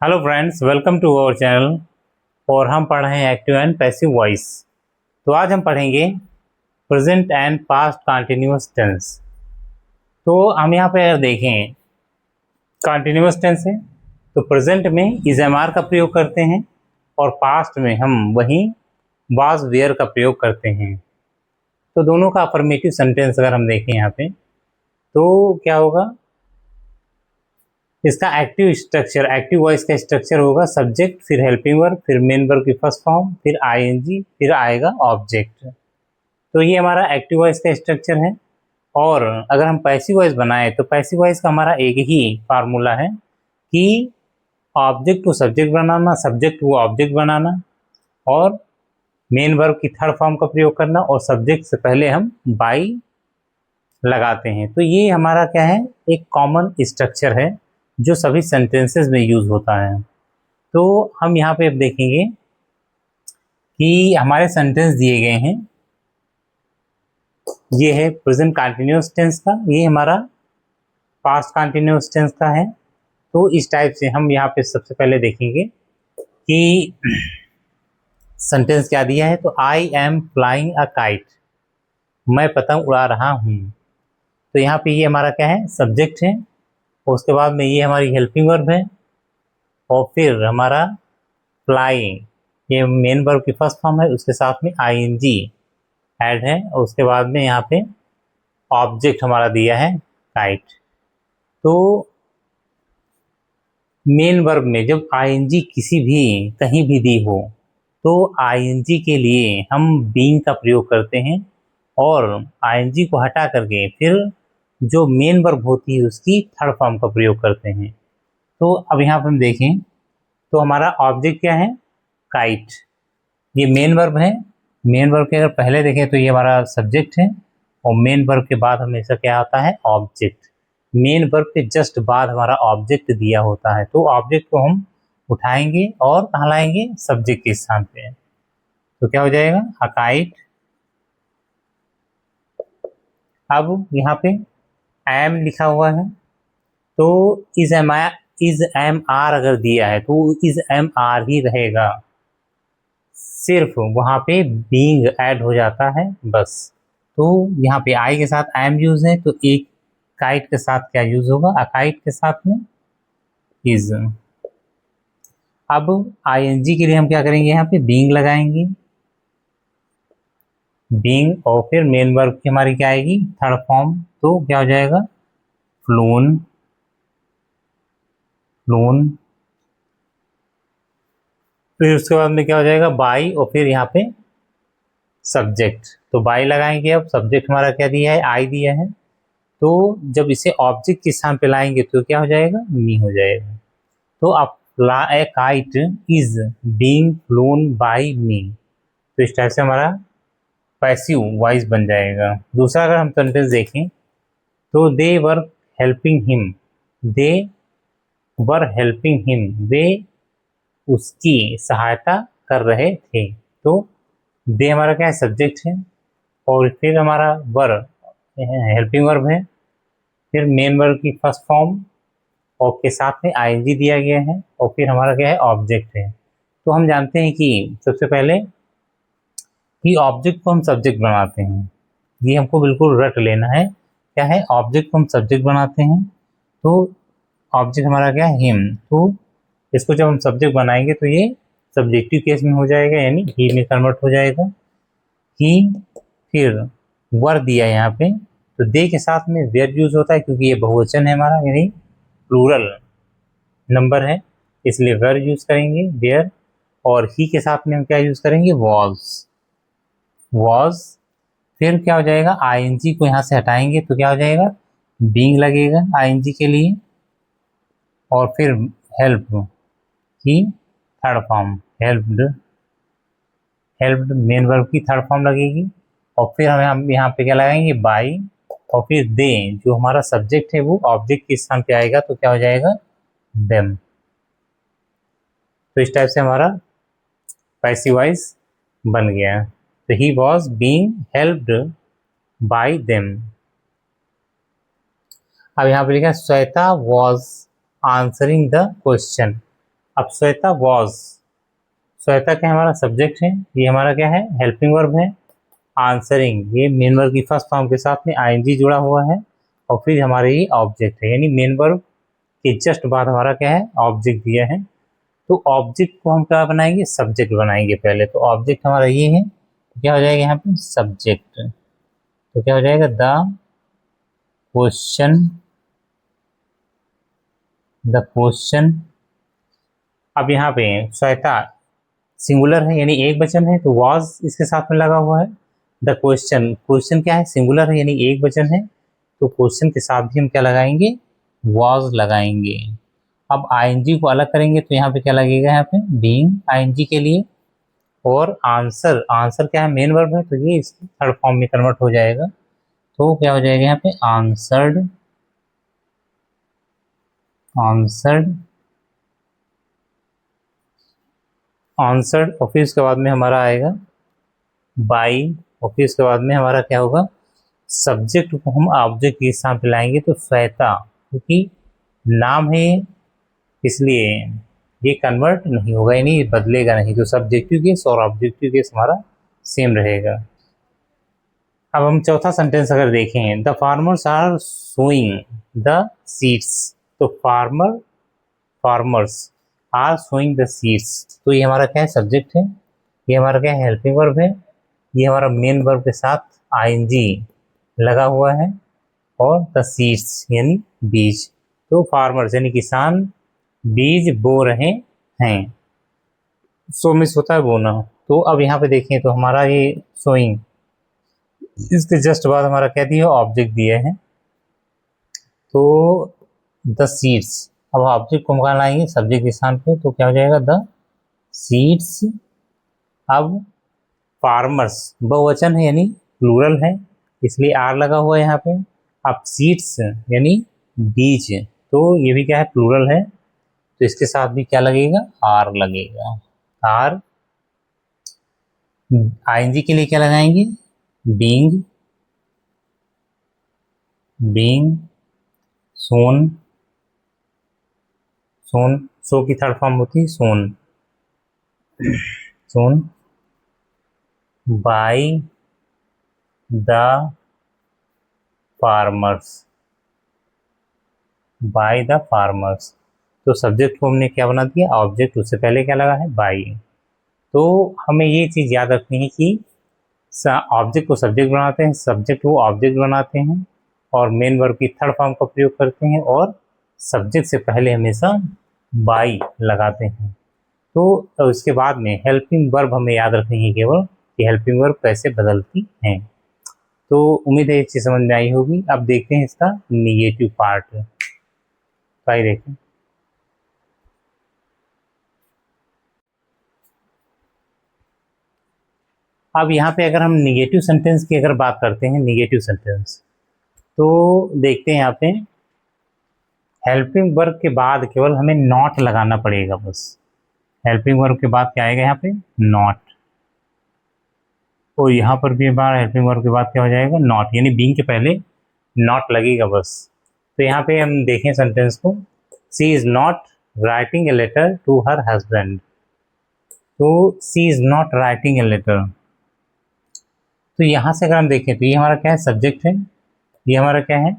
Hello friends, welcome to our channel. और हम पढ़ रहे हैं एक्टिव एंड पैसिव वॉइस। तो आज हम पढ़ेंगे present and past continuous tense. तो हम यहाँ पे अगर देखें कंटिन्यूअस टेंस है तो प्रेजेंट में इज एम आर का प्रयोग करते हैं और पास्ट में हम वहीं वाज वेयर का प्रयोग करते हैं। तो दोनों का अफर्मेटिव सेंटेंस अगर हम देखें यहाँ पे तो क्या होगा, इसका एक्टिव स्ट्रक्चर, एक्टिव वॉइस का स्ट्रक्चर होगा सब्जेक्ट, फिर हेल्पिंग वर्ब, फिर मेन वर्ब की फर्स्ट फॉर्म, फिर आईएनजी, फिर आएगा ऑब्जेक्ट। तो ये हमारा एक्टिव वॉइस का स्ट्रक्चर है। और अगर हम पैसिव वॉइस बनाए तो पैसिव वॉइस का हमारा एक ही फार्मूला है कि ऑब्जेक्ट को सब्जेक्ट बनाना, सब्जेक्ट को ऑब्जेक्ट बनाना और मेन वर्ब की थर्ड फॉर्म का प्रयोग करना और सब्जेक्ट से पहले हम बाई लगाते हैं। तो ये हमारा क्या है, एक कॉमन स्ट्रक्चर है जो सभी सेंटेंसेस में यूज होता है। तो हम यहाँ पे अब देखेंगे कि हमारे सेंटेंस दिए गए हैं। ये है प्रेजेंट कंटिन्यूअस टेंस का, ये हमारा पास्ट कंटिन्यूअस टेंस का है। तो इस टाइप से हम यहाँ पे सबसे पहले देखेंगे कि सेंटेंस क्या दिया है। तो I am flying a kite, मैं पतंग उड़ा रहा हूँ। तो यहाँ पे ये हमारा क्या है, सब्जेक्ट है। उसके बाद में ये हमारी हेल्पिंग वर्ब है और फिर हमारा फ्लाइंग, ये मेन वर्ब की फर्स्ट फॉर्म है, उसके साथ में आईएनजी ऐड है और उसके बाद में यहाँ पे ऑब्जेक्ट हमारा दिया है काइट। तो मेन वर्ब में जब आईएनजी किसी भी कहीं भी दी हो तो आईएनजी के लिए हम बीइंग का प्रयोग करते हैं और आईएनजी को हटा करके फिर जो मेन वर्ब होती है उसकी थर्ड फॉर्म का प्रयोग करते हैं। तो अब यहाँ पर हम देखें तो हमारा ऑब्जेक्ट क्या है, काइट। ये मेन वर्ब है। मेन वर्ब के अगर पहले देखें तो ये हमारा सब्जेक्ट है और मेन वर्ब के बाद हमेशा क्या आता है, ऑब्जेक्ट। मेन वर्ब के जस्ट बाद हमारा ऑब्जेक्ट दिया होता है। तो ऑब्जेक्ट को हम उठाएंगे और कहाँ लाएंगे, सब्जेक्ट के स्थान पे। तो क्या हो जाएगा, अ काइट। अब यहाँ पे एम लिखा हुआ है तो इज एम आर अगर दिया है तो इज एम आर ही रहेगा, सिर्फ वहाँ पे बीइंग ऐड हो जाता है बस। तो यहाँ पे आई के साथ एम यूज है तो एक काइट के साथ क्या यूज होगा, अकाइट के साथ में इज। अब आईएनजी के लिए हम क्या करेंगे, यहाँ पे बीइंग लगाएंगे, बीइंग और फिर मेन वर्ब की हमारी क्या आएगी, थर्ड फॉर्म। तो क्या हो जाएगा, फ्लोन, फ्लोन। फिर उसके बाद में क्या हो जाएगा, बाई और फिर यहाँ पे सब्जेक्ट। तो बाई लगाएंगे। अब सब्जेक्ट हमारा क्या दिया है, आई दिया है। तो जब इसे ऑब्जेक्ट के स्थान पे लाएंगे तो क्या हो जाएगा, मी हो जाएगा। तो अब a kite is being flown by me. तो इस टाइप से हमारा पैसिव वॉइस बन जाएगा। दूसरा अगर हम सेंटेंस देखें तो they were helping him, they were helping him, वे उसकी सहायता कर रहे थे। तो दे हमारा क्या है, सब्जेक्ट है और फिर हमारा वर हेल्पिंग वर्ब है, फिर मेन वर्ब की फर्स्ट फॉर्म और के साथ में आईएनजी दिया गया है और फिर हमारा क्या है, ऑब्जेक्ट है। तो हम जानते हैं कि सबसे पहले कि ऑब्जेक्ट को हम सब्जेक्ट बनाते हैं, ये हमको बिल्कुल रट लेना है। क्या है, ऑब्जेक्ट को हम सब्जेक्ट बनाते हैं। तो ऑब्जेक्ट हमारा क्या है, हिम। तो इसको जब हम सब्जेक्ट बनाएंगे तो ये सब्जेक्टिव केस में हो जाएगा, यानी ही में कन्वर्ट हो जाएगा। कि फिर वर दिया यहाँ पे तो दे के साथ में वेयर यूज होता है क्योंकि ये बहुवचन है हमारा, यानी प्लूरल नंबर है, इसलिए वेयर यूज करेंगे, वेयर। और ही के साथ में हम क्या यूज करेंगे, वॉज, वॉज। फिर क्या हो जाएगा, आईएनजी को यहाँ से हटाएंगे तो क्या हो जाएगा, बीइंग लगेगा आईएनजी के लिए और फिर हेल्प की third form, helped, helped main verb की थर्ड फॉर्म लगेगी और फिर हम यहाँ पे क्या लगाएंगे, बाई और फिर दे, जो हमारा सब्जेक्ट है वो ऑब्जेक्ट के स्थान पे आएगा तो क्या हो जाएगा, देम। तो इस टाइप से हमारा पैसिव वॉइस बन गया। तो he was being helped bye them. अब यहाँ पे लिखा है Shweta was answering the question. अब श्वेता वॉज, श्वेता क्या हमारा सब्जेक्ट है, ये हमारा क्या है हेल्पिंग वर्ब है। आंसरिंग, ये मेन वर्ब की फर्स्ट फॉर्म के साथ में आईएनजी जुड़ा हुआ है और फिर हमारे ये ऑब्जेक्ट है, यानी मेन वर्ब के जस्ट बाद हमारा क्या है ऑब्जेक्ट दिया है। तो ऑब्जेक्ट को हम क्या बनाएंगे, सब्जेक्ट बनाएंगे पहले। तो ऑब्जेक्ट हमारा ये है, तो क्या हो जाएगा यहाँ पे सब्जेक्ट। तो क्या हो जाएगा द क्वेश्चन, द क्वेश्चन। अब यहाँ पे श्वेता सिंगुलर है यानी एक वचन है, तो वॉज इसके साथ में लगा हुआ है। द क्वेश्चन, क्वेश्चन क्या है सिंगुलर है यानी एक वचन है, तो क्वेश्चन के साथ भी हम क्या लगाएंगे वॉज लगाएंगे। अब आईएनजी को अलग करेंगे तो यहाँ पे क्या लगेगा, यहाँ पे बीइंग आईएनजी के लिए। और आंसर, आंसर क्या है मेन वर्ब है, तो ये इसके थर्ड फॉर्म में कन्वर्ट हो जाएगा। तो क्या हो जाएगा यहाँ पे आंसर्ड, आंसर्ड, आंसर्ड। और फिर उसके बाद में हमारा आएगा बाई, और फिर उसके बाद में हमारा क्या होगा सब्जेक्ट को हम ऑब्जेक्ट के साथ लाएंगे। तो श्वेता, क्योंकि नाम है इसलिए ये कन्वर्ट नहीं होगा, यानी ये बदलेगा नहीं। तो सब्जेक्टिव केस और ऑब्जेक्टिव केस हमारा सेम रहेगा। अब हम चौथा सेंटेंस अगर देखें, the farmers are sowing the seeds. तो farmers are sowing the seeds, तो ये हमारा क्या है सब्जेक्ट है, ये हमारा क्या है हेल्पिंग वर्ब है, ये हमारा मेन वर्ब के साथ आईएनजी लगा हुआ है, और द सीड्स यानी बीज। तो फार्मर्स यानी किसान बीज बो रहे हैं, सो मिस होता है बोना। तो अब यहाँ पे देखें तो हमारा ये सोइंग, इसके जस्ट बाद हमारा क्या दिया ऑब्जेक्ट दिया है, तो द सीड्स। अब ऑब्जेक्ट को हम लाएंगे सब्जेक्ट के स्थान पे, तो क्या हो जाएगा द सीड्स। अब फार्मर्स बहुवचन है यानी प्लूरल है, इसलिए आर लगा हुआ है यहाँ पे। अब सीड्स यानी बीज, तो ये भी क्या है प्लूरल है, तो इसके साथ भी क्या लगेगा आर लगेगा। आर आईएनजी के लिए क्या लगाएंगे बीइंग, बीइंग सोन, सोन, सो की थर्ड फॉर्म होती है sown, sown by the farmers, by the farmers. तो सब्जेक्ट को हमने क्या बना दिया ऑब्जेक्ट, उससे पहले क्या लगा है बाय। तो हमें ये चीज़ याद रखनी है कि ऑब्जेक्ट को सब्जेक्ट बनाते हैं, सब्जेक्ट को ऑब्जेक्ट बनाते हैं, और मेन वर्ब की थर्ड फॉर्म का प्रयोग करते हैं, और सब्जेक्ट से पहले हमेशा बाई लगाते हैं। तो उसके बाद में हेल्पिंग वर्ब हमें याद रखनी है केवल कि हेल्पिंग वर्ब कैसे बदलती हैं। तो उम्मीद है ये चीज़ समझ में आई होगी। अब देखते हैं इसका निगेटिव पार्ट, तो आइए देखें। अब यहाँ पे अगर हम निगेटिव सेंटेंस की अगर बात करते हैं, निगेटिव सेंटेंस, तो देखते हैं यहाँ पे हेल्पिंग वर्ब के बाद केवल हमें नॉट लगाना पड़ेगा बस। हेल्पिंग वर्ब के बाद क्या आएगा यहाँ पे नॉट, और यहाँ पर भी हमारा हेल्पिंग वर्ब के बाद क्या हो जाएगा नॉट, यानी बीइंग के पहले नॉट लगेगा बस। तो यहाँ पे हम देखें सेंटेंस को, she is not writing a letter to her husband. तो she is not writing a letter, तो यहाँ से अगर हम देखें तो ये हमारा क्या है सब्जेक्ट है, ये हमारा क्या है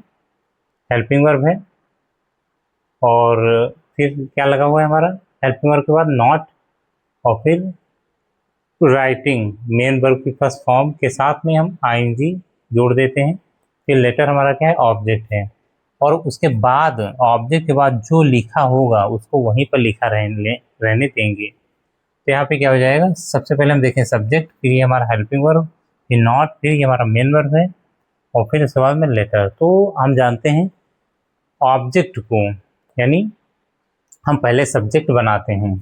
हेल्पिंग वर्ब है, और फिर क्या लगा हुआ है हमारा हेल्पिंग वर्ब के बाद नॉट, और फिर राइटिंग मेन वर्ब की फर्स्ट फॉर्म के साथ में हम आईएनजी जोड़ देते हैं। फिर लेटर हमारा क्या है ऑब्जेक्ट है, और उसके बाद ऑब्जेक्ट के बाद जो लिखा होगा उसको वहीं पर लिखा रहने देंगे। तो यहाँ पे क्या हो जाएगा सबसे पहले हम देखें सब्जेक्ट, फिर ये हमारा हेल्पिंग वर्ब, फिर नॉट, फिर ये हमारा मेन वर्ब है, और फिर उसके बाद में लेटर। तो हम जानते हैं ऑब्जेक्ट को, यानी हम पहले सब्जेक्ट बनाते हैं,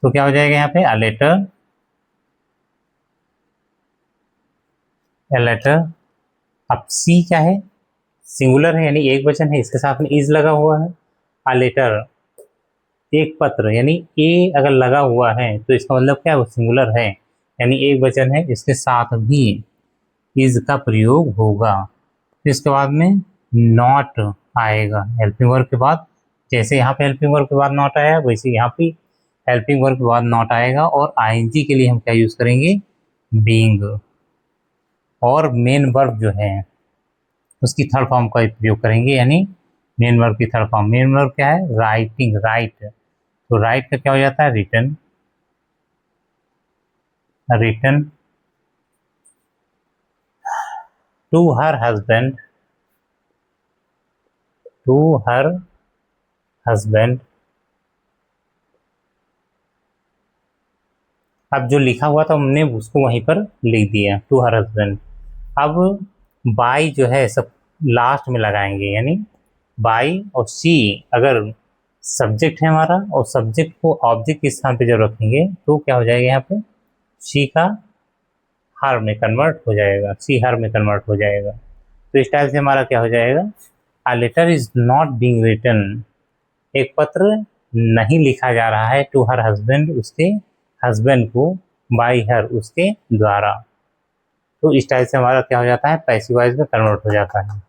तो क्या हो जाएगा यहाँ पे अ लेटर, ए लेटर। अब सी क्या है सिंगुलर है यानी एक वचन है, इसके साथ में इज लगा हुआ है। अ लेटर एक पत्र, यानी ए अगर लगा हुआ है तो इसका मतलब क्या है वो सिंगुलर है यानी एक वचन है, इसके साथ भी इज का प्रयोग होगा। फिर इसके बाद में नॉट आएगा हेल्पिंग वर्ब के बाद, जैसे यहाँ पे हेल्पिंग वर्ब के बाद नॉट आया वैसे यहाँ पे हेल्पिंग वर्ब के बाद नॉट आएगा, और आईएनजी के लिए हम क्या यूज़ करेंगे, बीइंग। और मेन वर्ब जो है उसकी थर्ड फॉर्म का प्रयोग करेंगे, यानी मेन वर्ब की थर्ड फॉर्म। मेन वर्ब क्या है, राइटिंग, राइट। तो राइट का क्या हो जाता है, written, written to her husband, to her husband. अब जो लिखा हुआ था हमने उसको वहीं पर लिख दिया, टू हर हस्बैंड। अब बाई जो है सब लास्ट में लगाएंगे, यानी बाई और सी अगर सब्जेक्ट है हमारा और सब्जेक्ट को ऑब्जेक्ट के स्थान पे जब रखेंगे तो क्या हो जाएगा, यहाँ पे सी का हर में कन्वर्ट हो जाएगा, सी हर में कन्वर्ट हो जाएगा। तो इस टाइप से हमारा क्या हो जाएगा, a letter is not being written, एक पत्र नहीं लिखा जा रहा है, टू हर हस्बैंड, उसके हस्बैंड को, बाई हर, उसके द्वारा। तो इस टाइप से हमारा क्या हो जाता है, पैसिव वॉइस में कन्वर्ट हो जाता है।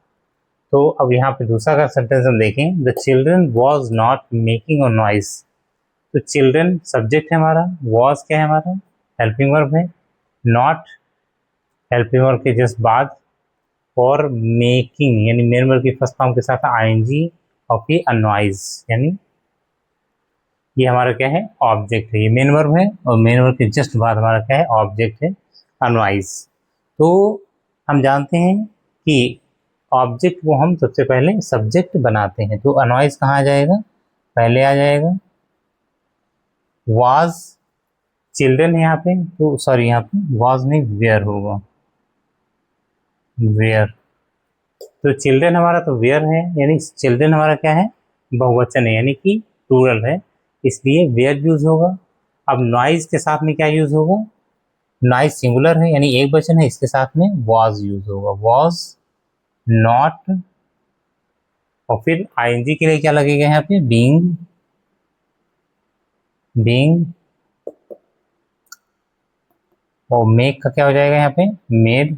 तो अब यहाँ पे दूसरा का सेंटेंस हम देखें, the children was not making a noise. तो चिल्ड्रन सब्जेक्ट है हमारा, वॉज क्या है हमारा, हेल्पिंग वर्ब है, नॉट हेल्पिंग वर्ब के जस्ट बाद, और मेकिंग यानी मेन वर्ब की फर्स्ट फॉर्म के साथ आईएनजी और फिर अ नॉइज, यानी ये हमारा क्या है, ऑब्जेक्ट है। ये मेन वर्ब है और मेन वर्ब के जस्ट बाद हमारा क्या है, ऑब्जेक्ट है, अ नॉइज। तो हम जानते हैं कि ऑब्जेक्ट को हम सबसे पहले सब्जेक्ट बनाते हैं, तो अनॉइज कहाँ आ जाएगा, पहले आ जाएगा। वाज चिल्ड्रन है यहाँ पे, तो सॉरी यहाँ पे वाज नहीं वेयर होगा, वेयर। तो चिल्ड्रन हमारा तो वेयर है, यानी चिल्ड्रन हमारा क्या है, बहुवचन है, यानी कि प्लूरल है, इसलिए वेयर यूज होगा। अब नॉइज के साथ में क्या यूज होगा, नॉइज सिंगुलर है यानी एक वचन है, इसके साथ में वाज यूज होगा, वाज नॉट, और फिर आईएनजी के लिए क्या लगेगा यहाँ पे, बीइंग, बीइंग, और मेक का क्या हो जाएगा यहाँ पे, मेड,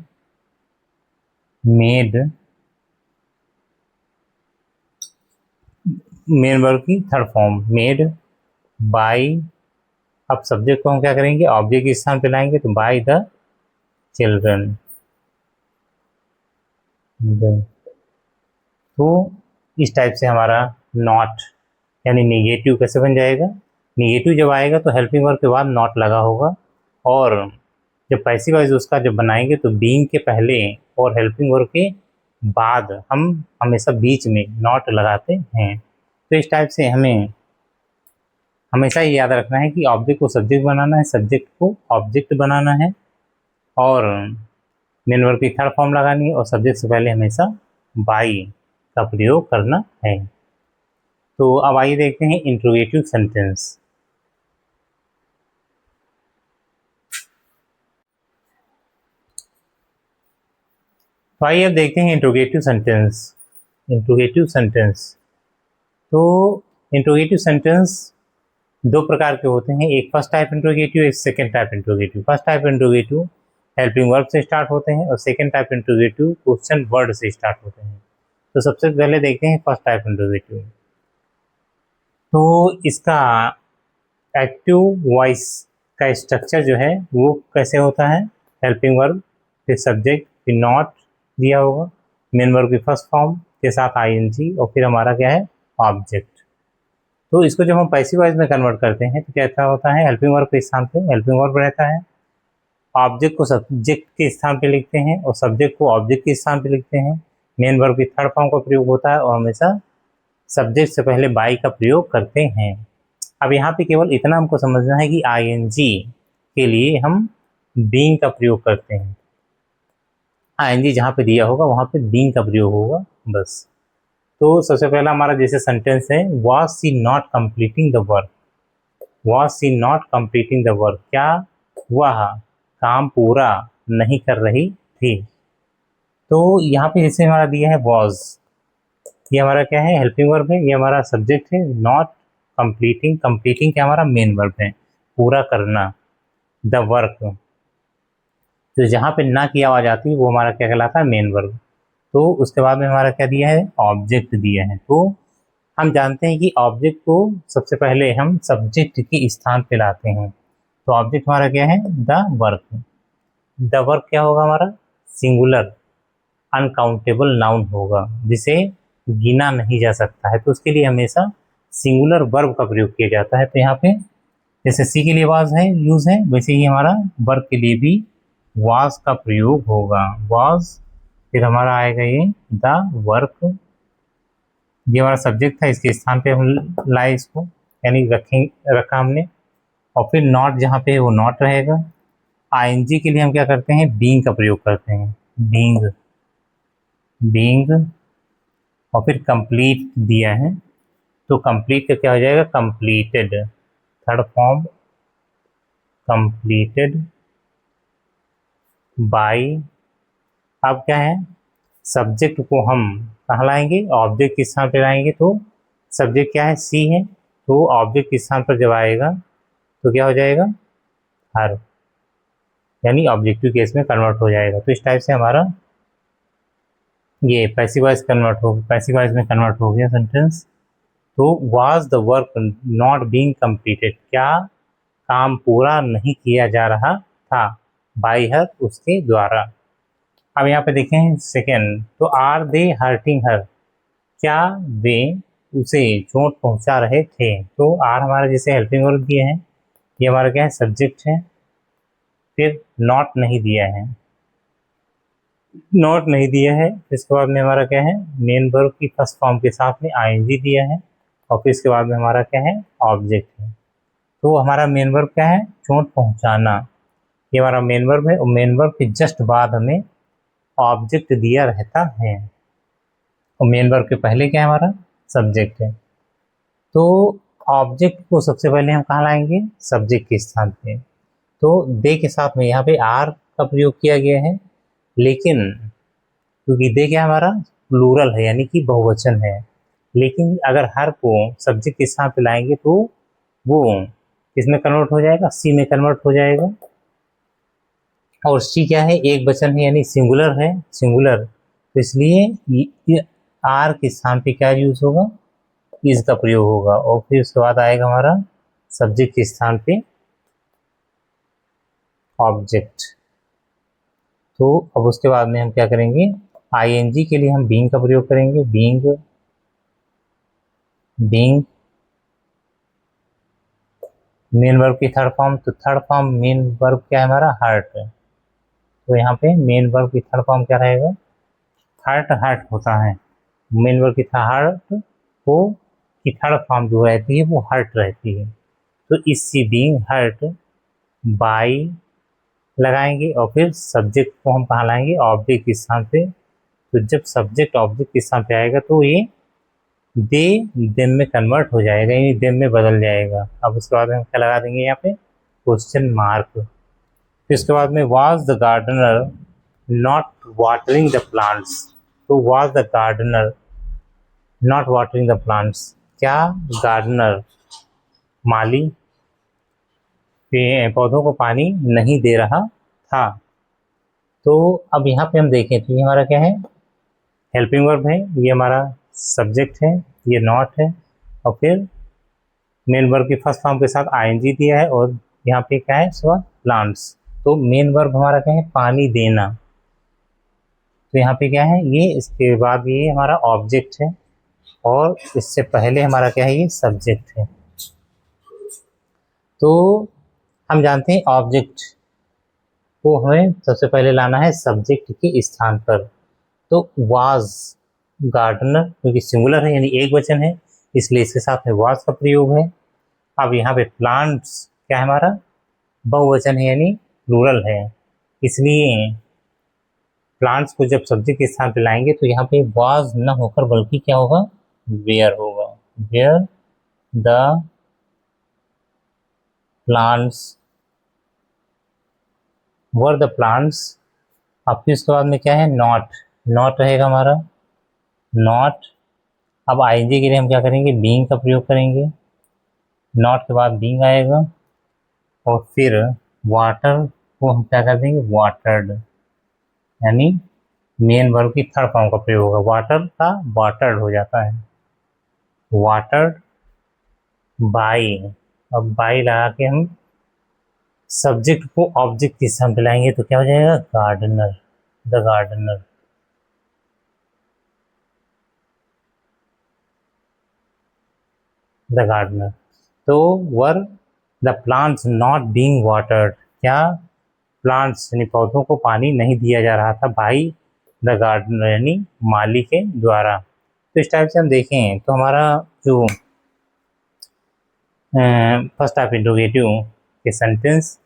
मेड, मेन वर्ब की थर्ड फॉर्म, मेड बाय। अब सब्जेक्ट को हम क्या करेंगे, ऑब्जेक्ट के स्थान पे लाएंगे, तो बाय द चिल्ड्रन। तो इस टाइप से हमारा नॉट यानी नेगेटिव कैसे बन जाएगा, नेगेटिव जब आएगा तो हेल्पिंग वर्ब के बाद नॉट लगा होगा, और जब पैसिव वॉइस उसका जब बनाएंगे तो बीइंग के पहले और हेल्पिंग वर्ब के बाद हम हमेशा बीच में नॉट लगाते हैं। तो इस टाइप से हमें हमेशा ये याद रखना है कि ऑब्जेक्ट को सब्जेक्ट बनाना है, सब्जेक्ट को ऑब्जेक्ट बनाना है, और मेन वर्ब की थर्ड फॉर्म लगानी है, और सब्जेक्ट से पहले हमेशा बाई का प्रयोग करना है। तो अब आइए देखते हैं इंट्रोगेटिव सेंटेंस। तो आइए अब देखते हैं इंट्रोगेटिव सेंटेंस। इंट्रोगेटिव सेंटेंस, तो इंट्रोगेटिव सेंटेंस दो प्रकार के होते हैं, एक फर्स्ट टाइप इंट्रोगेटिव, एक second type interrogative. First type interrogative helping verb से स्टार्ट होते हैं, और second type interrogative question word से स्टार्ट होते हैं। तो सबसे पहले देखते हैं फर्स्ट टाइप इंट्रोगेटिव। तो इसका एक्टिव वॉइस का स्ट्रक्चर जो है वो कैसे होता है, हेल्पिंग वर्ब फिर सब्जेक्ट फिर नॉट दिया होगा, मेन वर्ब की फर्स्ट फॉर्म के साथ आईएनजी, और फिर हमारा क्या है, ऑब्जेक्ट। तो इसको जब हम पैसिव वॉइस में कन्वर्ट करते हैं तो क्या होता है, हेल्पिंग वर्ब के स्थान पे हेल्पिंग वर्ब रहता है, ऑब्जेक्ट को सब्जेक्ट के स्थान पे लिखते हैं और सब्जेक्ट को ऑब्जेक्ट के स्थान पे लिखते हैं, मेन वर्ब की थर्ड फॉर्म का प्रयोग होता है, और हमेशा सब्जेक्ट से पहले बाई का प्रयोग करते हैं। अब यहाँ पे केवल इतना हमको समझना है कि आईएनजी के लिए हम बीइंग का प्रयोग करते हैं, आईएनजी जहाँ पे दिया होगा वहाँ पे बीइंग का प्रयोग होगा बस। तो सबसे पहला हमारा जैसे सेंटेंस है, was she not completing the work, was she not completing the work, क्या वह काम पूरा नहीं कर रही थी। तो यहाँ पे जैसे हमारा दिया है वॉज, ये हमारा क्या है, हेल्पिंग वर्ब है, ये हमारा सब्जेक्ट है, नॉट कंप्लीटिंग, कंप्लीटिंग क्या हमारा मेन वर्ब है, पूरा करना, द वर्क, तो जहाँ पे ना की आवाज़ आती है वो हमारा क्या कहलाता है, मेन वर्ब। तो उसके बाद में हमारा क्या दिया है, ऑब्जेक्ट दिया है। तो हम जानते हैं कि ऑब्जेक्ट को सबसे पहले हम सब्जेक्ट के स्थान पे लाते हैं। तो ऑब्जेक्ट हमारा क्या है? The work. द वर्क क्या होगा हमारा? सिंगुलर अनकाउंटेबल नाउन होगा, जिसे गिना नहीं जा सकता है। तो उसके लिए हमेशा सिंगुलर वर्ब का प्रयोग किया जाता है। तो यहाँ पे जैसे सी के लिए वाज है, यूज है, वैसे ही हमारा वर्ब के लिए भी वाज का प्रयोग होगा। वाज, फिर हमारा आएगा ये द वर्क। ये हमारा सब्जेक्ट था, इसके स्थान पे हम लाए इसको, यानी रखा हमने। और फिर नॉट जहाँ पे है वो नॉट रहेगा। आईएनजी के लिए हम क्या करते हैं? बीइंग का प्रयोग करते हैं। Being, being. और फिर कंप्लीट दिया है, तो कंप्लीट का क्या हो जाएगा? Completed. Third form completed by. अब क्या है? सब्जेक्ट को हम कहाँ लाएंगे? ऑब्जेक्ट के स्थान पर लाएंगे। तो सब्जेक्ट क्या है? सी है, तो ऑब्जेक्ट के स्थान पर जब आएगा तो क्या हो जाएगा? हर, यानी ऑब्जेक्टिव केस में कन्वर्ट हो जाएगा। तो इस टाइप से हमारा ये पैसिव वॉइस में कन्वर्ट हो गया सेंटेंस। तो was the work not being completed, क्या काम पूरा नहीं किया जा रहा था? बाय हर, उसके द्वारा। अब यहाँ पे देखें सेकेंड, तो आर दे हर्टिंग हर, क्या वे उसे चोट पहुंचा रहे थे? तो आर हमारा जैसे हेल्पिंग वर्ब दिए हैं, ये हमारा क्या है? सब्जेक्ट है। फिर नॉट नहीं दिया है, नॉट नहीं दिया है। इसके बाद में हमारा क्या है? मेन वर्ब की फर्स्ट फॉर्म के साथ में आईएनजी दिया है। और फिर इसके बाद में हमारा क्या है? ऑब्जेक्ट है। तो हमारा मेन वर्ब क्या है? चोट पहुंचाना, ये हमारा मेन वर्ब है। और मेन वर्ब के जस्ट बाद हमें ऑब्जेक्ट दिया रहता है। और मेन वर्ब के पहले क्या है? हमारा सब्जेक्ट है। तो ऑब्जेक्ट को सबसे पहले हम कहाँ लाएंगे? सब्जेक्ट के स्थान पे। तो दे के साथ में यहाँ पे आर का प्रयोग किया गया है, लेकिन क्योंकि दे क्या हमारा प्लूरल है, यानी कि बहुवचन है। लेकिन अगर हर को सब्जेक्ट के स्थान पे लाएंगे तो वो किसमें कन्वर्ट हो जाएगा? सी में कन्वर्ट हो जाएगा। और सी क्या है? एक वचन है, यानी सिंगुलर है, सिंगुलर। तो इसलिए आर के स्थान पे क्या यूज होगा? इज का प्रयोग होगा। और फिर उसके बाद आएगा हमारा सब्जेक्ट के स्थान पे ऑब्जेक्ट। तो अब उसके बाद में हम क्या करेंगे? आईएनजी के लिए हम बीइंग का प्रयोग करेंगे। बीइंग, बीइंग मेन वर्ब की थर्ड फॉर्म। तो थर्ड फॉर्म मेन वर्ब क्या है हमारा? हर्ट। तो यहाँ पे मेन वर्ब की थर्ड फॉर्म क्या रहेगा? हर्ट, हर्ट होता है। मेन वर्ब की हर्ट को की थर्ड फॉर्म जो रहती है वो हर्ट रहती है। तो इससे बीइंग हर्ट बाय लगाएंगे। और फिर सब्जेक्ट को हम कहाँ लाएंगे? ऑब्जेक्ट के स्थान पे। तो जब सब्जेक्ट ऑब्जेक्ट के स्थान पे आएगा तो ये दे देम में कन्वर्ट हो जाएगा, यानी देम में बदल जाएगा। अब उसके बाद में हम क्या लगा देंगे? यहाँ पे क्वेश्चन मार्क। फिर उसके बाद में was the gardener not watering the plants. तो was the gardener not watering the plants, क्या गार्डनर माली पौधों को पानी नहीं दे रहा था? तो अब यहाँ पे हम देखें तो ये हमारा क्या है? हेल्पिंग वर्ब है, ये हमारा सब्जेक्ट है, ये नॉट है। और फिर मेन वर्ब की फर्स्ट फॉर्म के साथ आईएनजी दिया है। और यहाँ पे क्या है? So plants. तो मेन वर्ब हमारा क्या है? पानी देना। तो यहाँ पे क्या है? ये इसके बाद ये हमारा ऑब्जेक्ट है, और इससे पहले हमारा क्या है? ये सब्जेक्ट है। तो हम जानते हैं ऑब्जेक्ट को हमें सबसे पहले लाना है सब्जेक्ट के स्थान पर। तो वाज गार्डनर, क्योंकि सिंगुलर है यानी एक वचन है, इसलिए इसके साथ में वाज का प्रयोग है। अब यहाँ पे प्लांट्स क्या है? हमारा बहुवचन है, यानी प्लूरल है, इसलिए प्लांट्स को जब सब्जेक्ट के स्थान पे लाएंगे तो यहाँ पे वाज न होकर बल्कि क्या होगा? वेयर होगा। Where the plants were the plants. अब फिर उसके बाद में क्या है? नॉट, नॉट रहेगा हमारा, नॉट। अब आईएनजी के लिए हम क्या करेंगे? बीइंग का प्रयोग करेंगे। नॉट के बाद बीइंग आएगा। और फिर वाटर को हम क्या कर देंगे? वाटर्ड, यानी मेन वर्ब की थर्ड फॉर्म का प्रयोग होगा। वाटर का वाटर्ड हो जाता है। Watered by. अब बाई लगा के हम सब्जेक्ट को ऑब्जेक्ट के साथ मिलाएंगे तो क्या हो जाएगा, gardener, the gardener. The gardener. तो were the plants not being watered, क्या प्लांट्स यानी पौधों को पानी नहीं दिया जा रहा था बाई द गार्डनर यानी माली के द्वारा। तो इस टाइप से हम देखें तो हमारा जो फर्स्ट टाइप इंट्रोगेटिव के सेंटेंस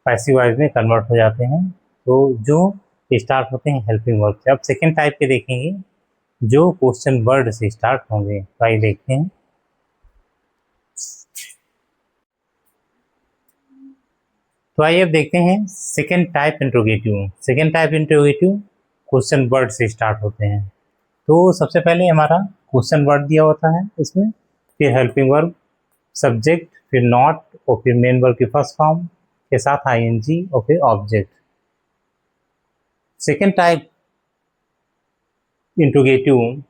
पैसिव वॉइस में कन्वर्ट हो जाते हैं, तो जो स्टार्ट होते हैं हेल्पिंग वर्ब से। अब सेकेंड टाइप के देखेंगे जो क्वेश्चन वर्ड से स्टार्ट होंगे, तो आइए देखते हैं। तो आइए अब देखते हैं second type interrogative. Second type interrogative question word से स्टार्ट होते हैं। तो सबसे पहले हमारा क्वेश्चन वर्ड दिया होता है इसमें, फिर हेल्पिंग वर्ब, सब्जेक्ट, फिर नॉट और फिर मेन वर्ब की फर्स्ट फॉर्म के साथ आईएनजी और फिर object. Second type interrogative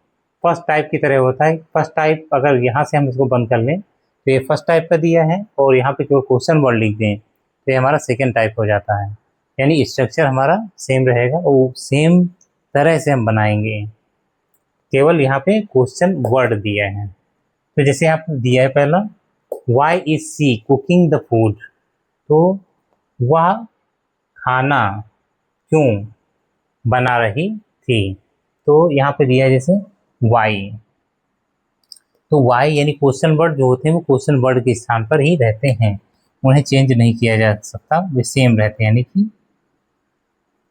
first type की तरह होता है। फर्स्ट टाइप अगर यहाँ से हम इसको बंद कर लें तो ये फर्स्ट टाइप का दिया है और यहाँ पे केवल क्वेश्चन वर्ड लिख दें तो ये हमारा सेकेंड टाइप हो जाता है। यानी स्ट्रक्चर हमारा सेम रहेगा और सेम तरह से हम बनाएंगे, केवल यहाँ पे क्वेश्चन वर्ड दिया है। तो जैसे यहाँ पर दिया है पहला, why is she cooking the food, तो वह खाना क्यों बना रही थी। तो यहाँ पे दिया है जैसे वाई, तो वाई यानी क्वेश्चन वर्ड जो होते हैं वो क्वेश्चन वर्ड के स्थान पर ही रहते हैं, उन्हें चेंज नहीं किया जा सकता, वे सेम रहते हैं, यानी कि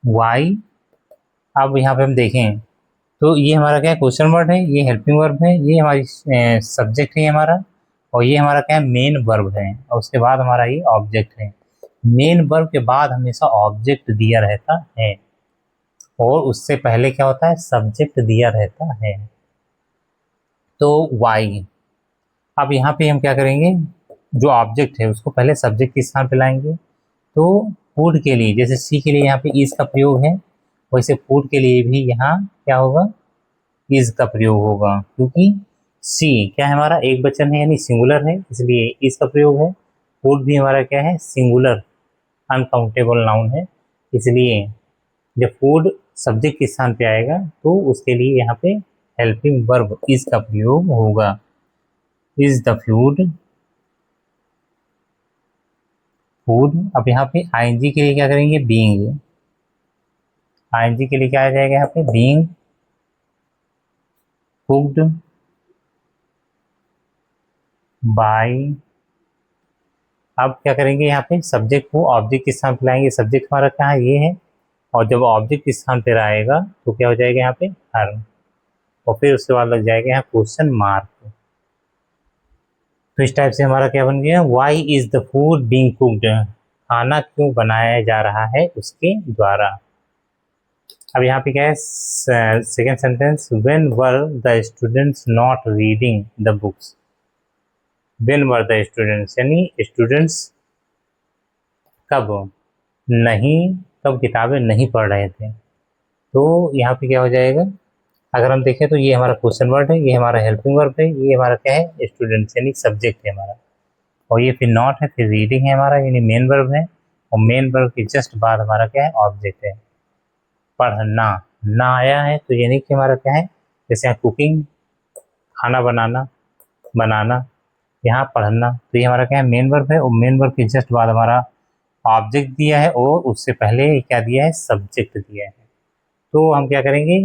वाई। अब यहाँ पे हम देखें तो ये हमारा क्या है, क्वेश्चन वर्ड है, ये हेल्पिंग वर्ब है, ये हमारी सब्जेक्ट है हमारा, और ये हमारा क्या है, मेन वर्ब है, और उसके बाद हमारा ये ऑब्जेक्ट है। मेन वर्ब के बाद हमेशा ऑब्जेक्ट दिया रहता है और उससे पहले क्या होता है, सब्जेक्ट दिया रहता है। तो वाई। अब यहाँ पे हम क्या करेंगे, जो ऑब्जेक्ट है उसको पहले सब्जेक्ट के स्थान पे लाएंगे। तो फूड के लिए जैसे सी के लिए यहाँ पे इज का प्रयोग है, वैसे फूड के लिए भी यहाँ क्या होगा, इज का प्रयोग होगा, क्योंकि सी क्या है, हमारा एक वचन है यानी सिंगुलर है, इसलिए इज का प्रयोग है। फूड भी हमारा क्या है, सिंगुलर अनकाउंटेबल नाउन है, इसलिए जब फूड सब्जेक्ट के स्थान पे आएगा तो उसके लिए यहाँ पे हेल्पिंग वर्ब इज का प्रयोग होगा। Is the food, food. अब यहाँ पे आईएनजी के लिए क्या करेंगे, बीइंग। आईएनजी के लिए क्या आ जाएगा यहाँ पे, बीइंग कुक्ड बाय। अब क्या करेंगे, यहाँ पे सब्जेक्ट को ऑब्जेक्ट के स्थान पे लाएंगे, सब्जेक्ट हमारा क्या है, ये है, और जब ऑब्जेक्ट के स्थान पे आएगा तो क्या हो जाएगा यहाँ पे, हर, और फिर उसके बाद लग जाएगा यहाँ क्वेश्चन मार्क। तो इस टाइप से हमारा क्या बन गया, why is the food being cooked, खाना क्यों बनाया जा रहा है उसके द्वारा। अब यहाँ पे क्या है, second sentence, when were the students not reading the books. When were the students यानी स्टूडेंट्स कब नहीं, कब किताबें नहीं पढ़ रहे थे। तो यहाँ पे क्या हो जाएगा, अगर हम देखें तो ये हमारा क्वेश्चन वर्ड है, ये हमारा हेल्पिंग वर्ब है, ये हमारा क्या है, स्टूडेंट्स यानी सब्जेक्ट है हमारा, और ये फिर नॉट है, फिर रीडिंग है हमारा यानी मेन वर्ब है, और मेन वर्ब के जस्ट बाद हमारा क्या है, ऑब्जेक्ट है। पढ़ना, ना आया है तो यानी कि हमारा क्या है, जैसे यहाँ कुकिंग खाना बनाना, बनाना, यहाँ पढ़ना, तो ये हमारा क्या है, मेन वर्ब है, और मेन वर्ब के जस्ट बाद हमारा ऑब्जेक्ट दिया है और उससे पहले क्या दिया है, सब्जेक्ट दिया है। तो हम क्या करेंगे,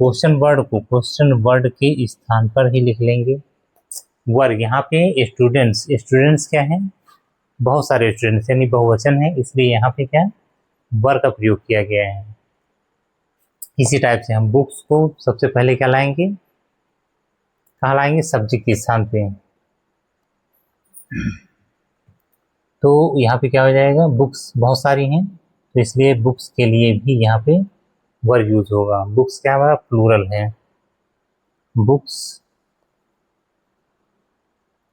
क्वेश्चन वर्ड को क्वेश्चन वर्ड के स्थान पर ही लिख लेंगे। वर्ग यहाँ पे स्टूडेंट्स, स्टूडेंट्स क्या है, बहुत सारे स्टूडेंट्स यानी बहुवचन है, इसलिए यहाँ पे क्या वर्ग का प्रयोग किया गया है। इसी टाइप से हम बुक्स को सबसे पहले क्या लाएंगे, कहाँ लाएंगे, सब्जेक्ट के स्थान पे। तो यहाँ पे क्या हो जाएगा, बुक्स बहुत सारी हैं तो इसलिए बुक्स के लिए भी यहाँ पे वर्ड यूज होगा। बुक्स क्या हमारा प्लूरल है, बुक्स,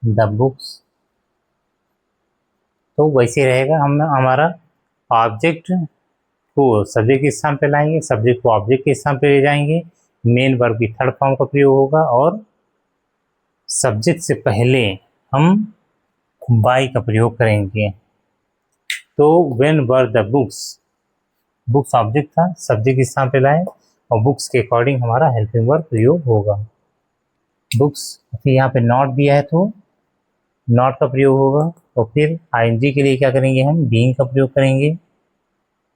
द बुक्स। तो वैसे रहेगा, हम हमारा ऑब्जेक्ट को सब्जेक्ट के स्थान पे लाएंगे, सब्जेक्ट को ऑब्जेक्ट के स्थान पे ले जाएंगे, मेन वर्ब की थर्ड फॉर्म का प्रयोग होगा और सब्जेक्ट से पहले हम बाई का प्रयोग करेंगे। तो when were the books, books object था, सब्जेक्ट इस स्थान पे लाए और बुक्स के अकॉर्डिंग हमारा हेल्पिंग वर्ब प्रयोग होगा। बुक्स, फिर यहाँ पे नॉट दिया है तो नॉट का प्रयोग होगा। और फिर आईएनजी के लिए क्या करेंगे, हम बीइंग का प्रयोग करेंगे।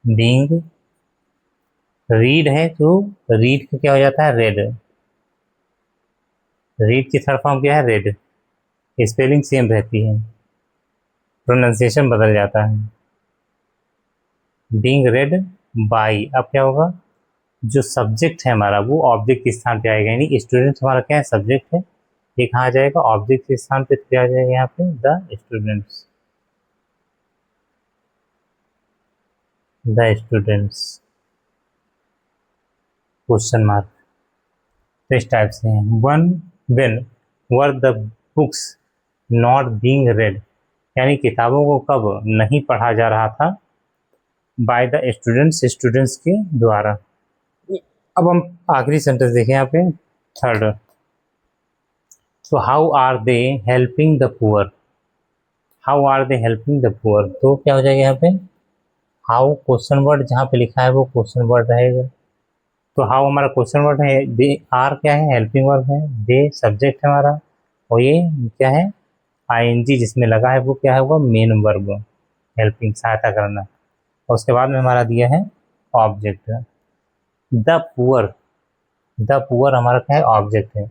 बीइंग, रीड है तो रीड का क्या हो जाता है, रेड। रीड की थर्ड फॉर्म क्या है, रेड। स्पेलिंग सेम रहती है, प्रोनाउंसिएशन बदल जाता है। बीइंग रेड बाई, अब क्या होगा, जो सब्जेक्ट है हमारा वो ऑब्जेक्ट के स्थान पे आएगा, यानी स्टूडेंट हमारा क्या है, सब्जेक्ट है। ये कहाँ आ जाएगा, ऑब्जेक्ट के स्थान पे, क्या आ जाएगा यहाँ पे, the students. The students question mark. तो इस टाइप से हैं। One when were the books not being red, यानी किताबों को कब नहीं पढ़ा जा रहा था, बाय द स्टूडेंट्स, स्टूडेंट्स के द्वारा। अब हम आखिरी सेंटेंस देखें यहाँ पे, थर्ड। तो how are they helping the poor, how are they helping the poor, तो क्या हो जाएगा यहाँ पे, हाउ क्वेश्चन वर्ड जहाँ पे लिखा है वो क्वेश्चन वर्ड रहेगा। तो हाउ हमारा क्वेश्चन वर्ड है, दे आर क्या है, हेल्पिंग वर्ब है, दे सब्जेक्ट है हमारा, और ये क्या है, आईएनजी जिसमें लगा है वो क्या है, वो मेन वर्ब, हेल्पिंग, सहायता करना। और उसके बाद में हमारा दिया है object. The poor, the poor हमारा क्या है, ऑब्जेक्ट है।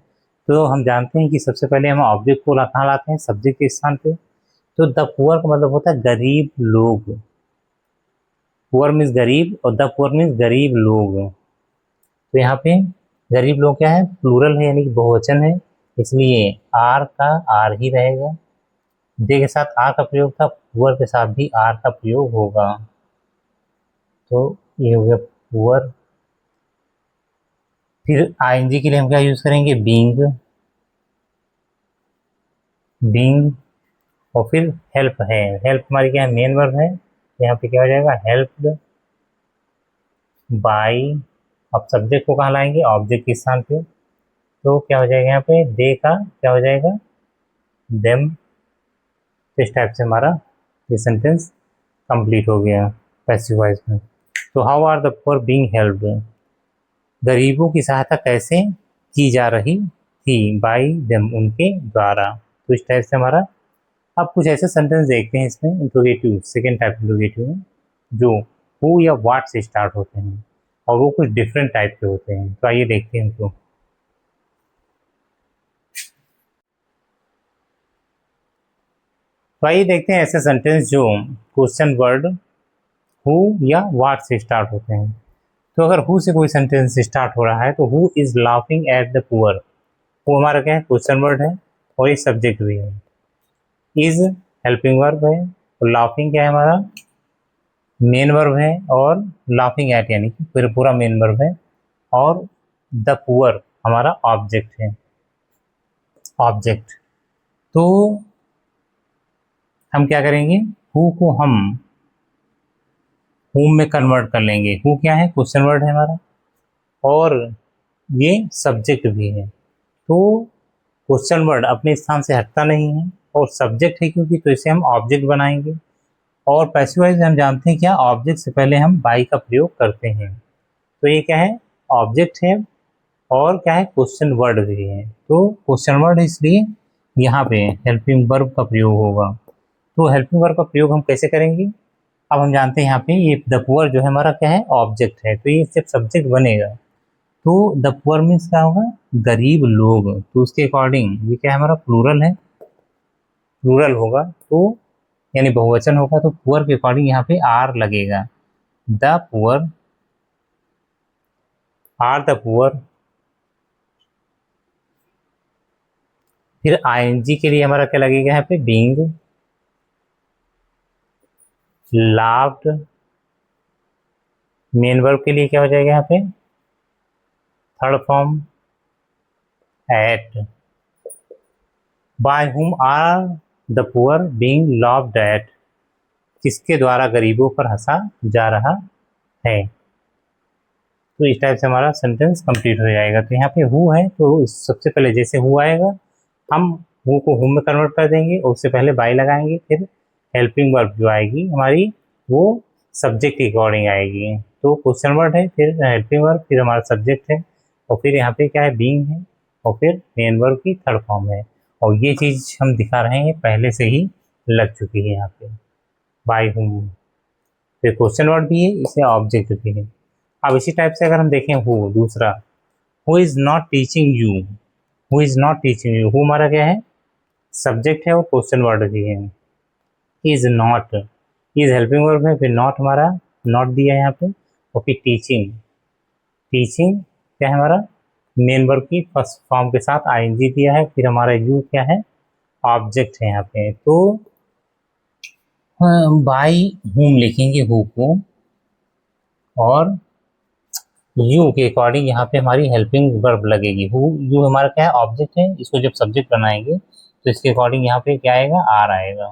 तो हम जानते हैं कि सबसे पहले हम ऑब्जेक्ट को कहाँ लाते हैं, सब्जेक्ट के स्थान पे। तो द पुअर का मतलब होता है गरीब लोग। पुअर मीन्स गरीब और द पुअर मीन्स गरीब लोग। तो यहाँ पे गरीब लोग क्या है, प्लूरल है, यानी कि बहुवचन है, इसलिए आर का आर ही रहेगा। दे के साथ आर का प्रयोग था, पुअर के साथ भी आर का प्रयोग होगा। तो ये हो गया पुअर। फिर आईएनजी के लिए हम क्या यूज करेंगे, बीइंग, बीइंग। और फिर हेल्प है, हेल्प हमारी क्या है, मेन वर्ब है। यहाँ पे क्या हो जाएगा, हेल्प्ड बाय। अब सब्जेक्ट को कहाँ लाएंगे, ऑब्जेक्ट के स्थान पे। तो क्या हो जाएगा यहाँ पे, दे का क्या हो जाएगा, देम। इस टाइप से हमारा ये सेंटेंस कंप्लीट हो गया पैसिव वॉइस में। तो how are the poor being helped, गरीबों की सहायता कैसे की जा रही थी, बाय देम, उनके द्वारा। तो इस टाइप से हमारा, अब कुछ ऐसे सेंटेंस देखते हैं इसमें, इंट्रोगेटिव, सेकेंड टाइप इंट्रोगेटिव में, जो हु या व्हाट से स्टार्ट होते हैं और वो कुछ डिफरेंट टाइप के होते हैं। तो आइए देखते हैं उनको। तो आइए देखते हैं ऐसे सेंटेंस जो क्वेश्चन वर्ड हु या व्हाट से स्टार्ट होते हैं। तो अगर हु से कोई सेंटेंस स्टार्ट हो रहा है तो who is laughing at the poor, वो हमारा क्या है, क्वेश्चन वर्ड है और ये सब्जेक्ट भी है। इज हेल्पिंग वर्ब है और लाफिंग क्या है हमारा, मेन वर्ब है, और लाफिंग एट यानी कि पूरा पूरा मेन वर्ब है, और द पुअर हमारा ऑब्जेक्ट है, ऑब्जेक्ट। तो हम क्या करेंगे, हु को हम हुम में कन्वर्ट कर लेंगे। हु क्या है, क्वेश्चन वर्ड है हमारा और ये सब्जेक्ट भी है। तो क्वेश्चन वर्ड अपने स्थान से हटता नहीं है और सब्जेक्ट है क्योंकि, तो इसे हम ऑब्जेक्ट बनाएंगे। और पैसिव वॉइस हम जानते हैं क्या, ऑब्जेक्ट से पहले हम बाई का प्रयोग करते हैं। तो ये क्या है, ऑब्जेक्ट है और क्या है, क्वेश्चन वर्ड भी है। तो क्वेश्चन वर्ड इसलिए यहाँ पे हेल्पिंग वर्ब का प्रयोग होगा। तो हेल्पिंग वर्ब का प्रयोग हम कैसे करेंगे, अब हम जानते हैं यहाँ पे ये द पुअर जो है हमारा क्या है, ऑब्जेक्ट है। तो ये जब सब्जेक्ट बनेगा तो द पुअर मीन्स क्या होगा, गरीब लोग। तो उसके अकॉर्डिंग ये क्या है, हमारा प्लूरल है, प्लूरल होगा तो यानी बहुवचन होगा, तो पुअर के अकॉर्डिंग यहाँ पे आर लगेगा। The poor are the poor. फिर आईएनजी के लिए हमारा क्या लगेगा यहाँ पे, बीइंग, लाव्ड। मेन वर्ब के लिए क्या हो जाएगा यहाँ पे, third form at. By whom are the poor being loved at, किसके द्वारा गरीबों पर हंसा जा रहा है। तो इस टाइप से हमारा सेंटेंस कंप्लीट हो जाएगा। तो यहाँ पे हु है तो सबसे पहले जैसे हु आएगा हम हु को हुम में कन्वर्ट कर देंगे और उससे पहले बाई लगाएंगे, फिर हेल्पिंग वर्ब जो आएगी हमारी वो सब्जेक्ट के अकॉर्डिंग आएगी। तो क्वेश्चन वर्ड है, फिर हेल्पिंग वर्ब, फिर हमारा सब्जेक्ट है, और फिर यहाँ पे क्या है, बीइंग है, और फिर मेन वर्ब की थर्ड फॉर्म है। और ये चीज़ हम दिखा रहे हैं पहले से ही लग चुकी है यहाँ पे, बाय हुम। फिर क्वेश्चन वर्ड भी है, इसे ऑब्जेक्ट भी है। अब इसी टाइप से अगर हम देखें हु, दूसरा, who is not teaching you, who is not teaching you, who हमारा क्या है, सब्जेक्ट है और क्वेश्चन वर्ड भी है। Is not, is helping verb है, फिर नॉट हमारा नॉट दिया है यहाँ पे, और फिर टीचिंग, टीचिंग क्या है हमारा, मेन वर्ब की फर्स्ट फॉर्म के साथ आईएनजी दिया है, फिर हमारा यू क्या है, ऑब्जेक्ट है यहाँ पे। तो बाई हुम लिखेंगे हु को, और यू के अकॉर्डिंग यहाँ पे हमारी हेल्पिंग वर्ब लगेगी। हु, यू हमारा क्या है, ऑब्जेक्ट है, इसको जब सब्जेक्ट बनाएंगे तो इसके अकॉर्डिंग यहाँ पे क्या आएगा, आर आएगा,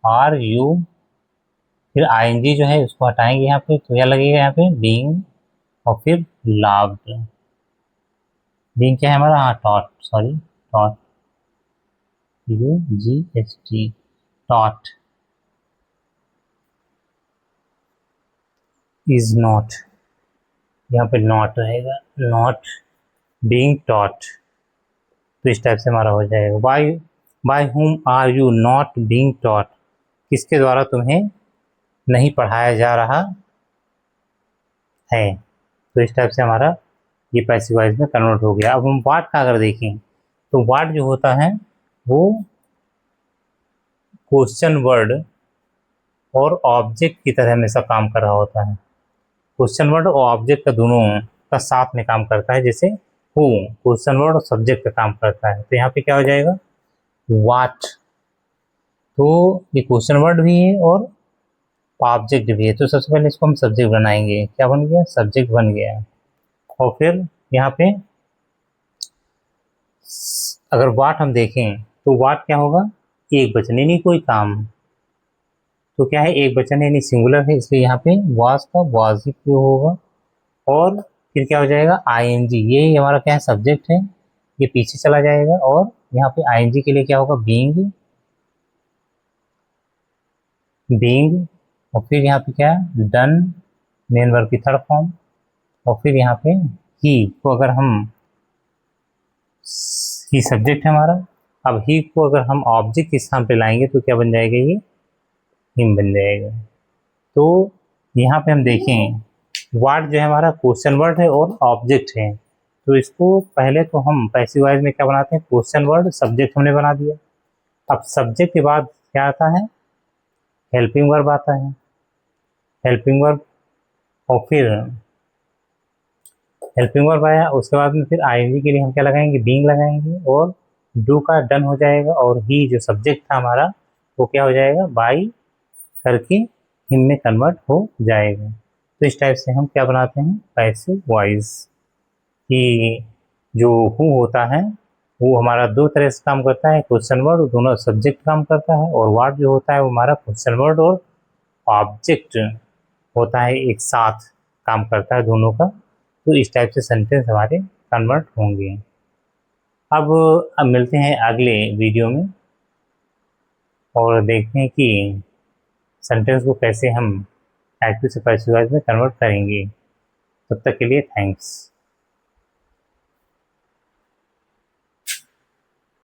आर यू, फिर आईएनजी जो है उसको हटाएंगे यहाँ पे, तो क्या लगेगा यहाँ पे, बीइंग, और फिर लव्ड, बीइंग क्या है हमारा, हाँ taught, sorry taught, you ji H T, taught, is not, यहाँ पे नॉट रहेगा, नॉट बीइंग टॉट। तो इस टाइप से हमारा हो जाएगा, by by whom are you not being taught, किसके द्वारा तुम्हें नहीं पढ़ाया जा रहा है। तो इस टाइप से हमारा ये पैसिव वॉइस में कन्वर्ट हो गया। अब हम वाट का अगर देखें तो वाट जो होता है वो क्वेश्चन वर्ड और ऑब्जेक्ट की तरह हमेशा काम कर रहा होता है। क्वेश्चन वर्ड और ऑब्जेक्ट का दोनों का साथ में काम करता है, जैसे हु क्वेश्चन वर्ड और सब्जेक्ट का काम करता है। तो यहाँ पे क्या हो जाएगा, वाट, तो ये क्वेश्चन वर्ड भी है और ऑब्जेक्ट भी है। तो सबसे पहले इसको हम सब्जेक्ट बनाएंगे, क्या बन गया, सब्जेक्ट बन गया। और फिर यहाँ पे अगर वाट हम देखें तो वाट क्या होगा, एक वचन, यानी कोई काम। तो क्या है, एक वचन है यानी सिंगुलर है, इसलिए यहाँ पे वाज का वाज ही प्रयोग होगा। और फिर क्या हो जाएगा, आईएनजी, ये हमारा क्या है, सब्जेक्ट है, ये पीछे चला जाएगा, और यहाँ पे आईएनजी के लिए क्या होगा, बीइंग, बीइंग, और फिर यहाँ पे क्या है, डन, मेन वर्ब की थर्ड फॉर्म, और फिर यहाँ पे ही को अगर हम, ही सब्जेक्ट है हमारा, अब ही को अगर हम ऑब्जेक्ट के स्थान पे लाएंगे तो क्या बन जाएगा, ये हिम बन जाएगा। तो यहाँ पे हम देखें वाट जो है हमारा क्वेश्चन वर्ड है और ऑब्जेक्ट है। तो इसको पहले तो हम पैसिव वॉइस में क्या बनाते हैं, क्वेश्चन वर्ड सब्जेक्ट हमने बना दिया। अब सब्जेक्ट के बाद क्या आता है, हेल्पिंग वर्ब आता है, हेल्पिंग वर्ब, और फिर हेल्पिंग वर्ब आया, उसके बाद में फिर आईएनजी के लिए हम क्या लगाएंगे, बीइंग लगाएंगे, और डू का डन हो जाएगा, और ही जो सब्जेक्ट था हमारा वो क्या हो जाएगा, बाई करके हिम में कन्वर्ट हो जाएगा। तो इस टाइप से हम क्या बनाते हैं, पैसिव वॉइस, कि जो हु होता है वो हमारा दो तरह से काम करता है, क्वेश्चन वर्ड दोनों सब्जेक्ट काम करता है, और वाट जो होता है वो हमारा क्वेश्चन वर्ड और ऑब्जेक्ट होता है, एक साथ काम करता है दोनों का। तो इस टाइप से सेंटेंस हमारे कन्वर्ट होंगे। अब मिलते हैं अगले वीडियो में और देखते हैं कि सेंटेंस को कैसे हम एक्टिव से पैसिव वॉइस में कन्वर्ट करेंगे। तब तक के लिए थैंक्स।